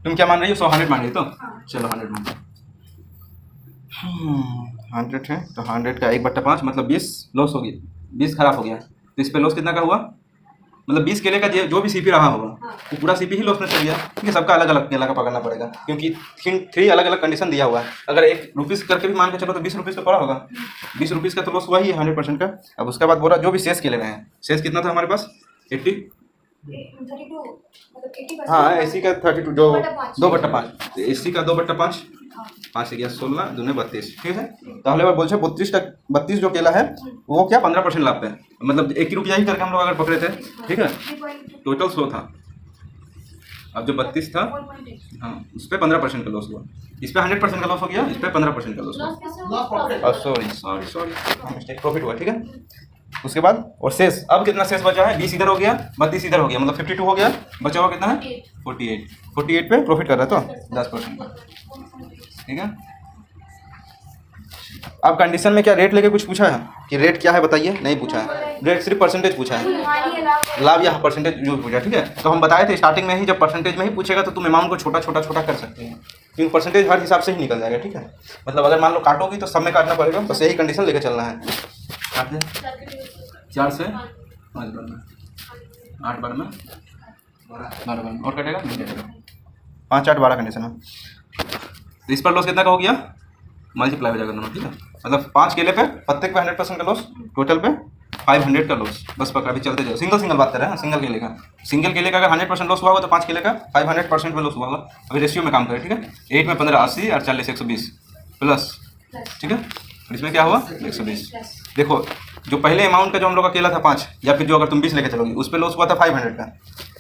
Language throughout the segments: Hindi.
तुम क्या मान रही हो? 100 मान रही हो? तो चलो 100 मान लो। 100 है तो 100 का 1/5 मतलब 20 लॉस हो गया, 20 खराब हो गया। तो इस पे लॉस कितना का हुआ? मतलब 20 केले का जो भी सीपी रहा होगा वो पूरा सीपी ही लॉस में चल गया। ठीक है, सबका अलग अलग केला का पकड़ना पड़ेगा क्योंकि 3 अलग अलग कंडीशन दिया हुआ है। अगर 1 रुपीज़ करके भी मान के चलो तो 20 रुपीज़ का पड़ा होगा। 20 रुपीज़ का तो लॉस हुआ ही है 100% का। अब उसके बाद बोला जो भी शेष केले रहे हैं, शेष कितना था हमारे पास? 80। हाँ, एसी का 32 जो 2/5, एसी का 2/5, 5 से गया 16 दूने 32। ठीक है, তাহলে এবার বলছে 32 जो केला है वो क्या 15% लाभ पे, मतलब 1 रुपया ही करके हम लोग अगर पकड़े थे। ठीक है, टोटल 100 था। अब जो 32 था, हाँ, उस पर 15% का लॉस हुआ। इस पर 100% का लॉस हो गया, इस पर 15% का लॉस हुआ। सॉरी प्रॉफिट हुआ। ठीक है, उसके बाद और शेष, अब कितना शेष बचा है? 20 इधर हो गया, 32 इधर हो गया, मतलब 52 हो गया। बचा हुआ कितना है? 48 पे प्रॉफिट कर रहा है तो 10%। ठीक है, अब कंडीशन में क्या रेट लेके कुछ पूछा है कि रेट क्या है बताइए? नहीं पूछा है, रेट सिर्फ परसेंटेज पूछा है, लाभ या परसेंटेज जो पूछा। ठीक है, तो हम बताए थे स्टार्टिंग में ही जब परसेंटेज में ही पूछेगा तो तुम अमाउंट को छोटा कर सकते हैं क्योंकि परसेंटेज हर हिसाब से ही निकल जाएगा। ठीक है, मतलब अगर मान लो काटोगी तो सब में काटना पड़ेगा, बस यही कंडीशन लेके चलना है। काटते 4 से 5 बार में, 8 बार में, 12 बार में, और कटेगा 5, 8, 12 कंडीशन है। तो इस पर लॉस कितना का हो गया? मल्टीप्लाई हो जाएगा दोनों। ठीक है, मतलब 5 केले पे प्रत्येक पे 100% का लॉस, टोटल पे 500 का लॉस। बस पकड़ा भी चलते जाओ, सिंगल बात कर रहे हैं। सिंगल केले का अगर 100% लॉस हुआ होगा तो 5 केले का 500% में लॉस हुआ होगा। अभी रेशियो में काम करें। ठीक है, 8 में 15 80 और 40 120 प्लस। ठीक है, और इसमें क्या हुआ? 120। देखो, जो पहले अमाउंट का जो हम लोग का केला था 5, या फिर जो अगर तुम 20 लेके चलोगी उस पर लॉस हुआ था 500 का।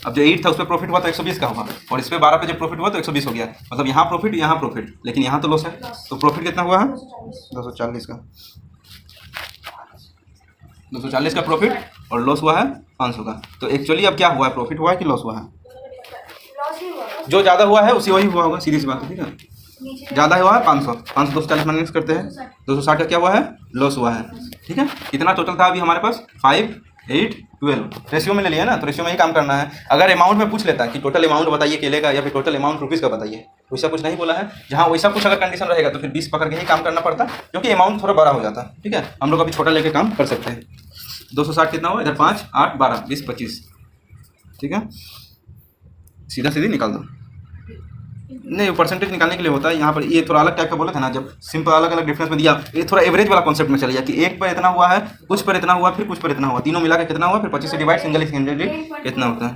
अब जो 8 था उस पर प्रॉफिट हुआ तो 120 का होगा, और इस पर 12 पे जब प्रॉफिट हुआ तो 120 हो गया। मतलब यहाँ प्रॉफिट, लेकिन यहाँ तो लॉस है। तो प्रॉफिट कितना हुआ है? 240 का, 240 का प्रॉफिट, और लॉस हुआ है 500 का। तो एक्चुअली अब क्या हुआ है? प्रॉफिट हुआ है कि लॉस हुआ है? जो ज़्यादा हुआ है उसी वही हुआ होगा, सीधी सी बात है। ठीक है, ज़्यादा हुआ है 500, 240 माइनस करते हैं, 260 का क्या हुआ है? लॉस हुआ है। ठीक है, कितना टोटल था अभी हमारे पास? 5, 8, 12। रेशियो में ले लिया ना, तो रेशियो में ही काम करना है। अगर अमाउंट में पूछ लेता कि टोटल अमाउंट बताइए केले का, या फिर टोटल अमाउंट रुपीज़ का बताइए, वैसा कुछ नहीं बोला है। जहाँ वैसा कुछ अगर कंडीशन रहेगा तो फिर 20 पकड़ के ही काम करना पड़ता, क्योंकि अमाउंट थोड़ा बड़ा हो जाता। ठीक है, हम लोग अभी छोटा लेके काम कर सकते हैं। 260 कितना हुआ? इधर 5, 8, 12, 20, 25। ठीक है, सीधा सीधी निकाल दो। नहीं, परसेंटेज निकालने के लिए होता है। यहाँ पर ये थोड़ा अलग टाइप का बोला था ना, जब सिंपल अलग अलग डिफरेंस में दिया, ये थोड़ा एवरेज वाला कॉन्सेप्ट में चलिए कि एक पर इतना हुआ है, कुछ पर इतना हुआ, फिर कुछ पर इतना हुआ, तीनों मिला के कितना हुआ, फिर 25 से डिवाइड, सिंगल कितना होता है।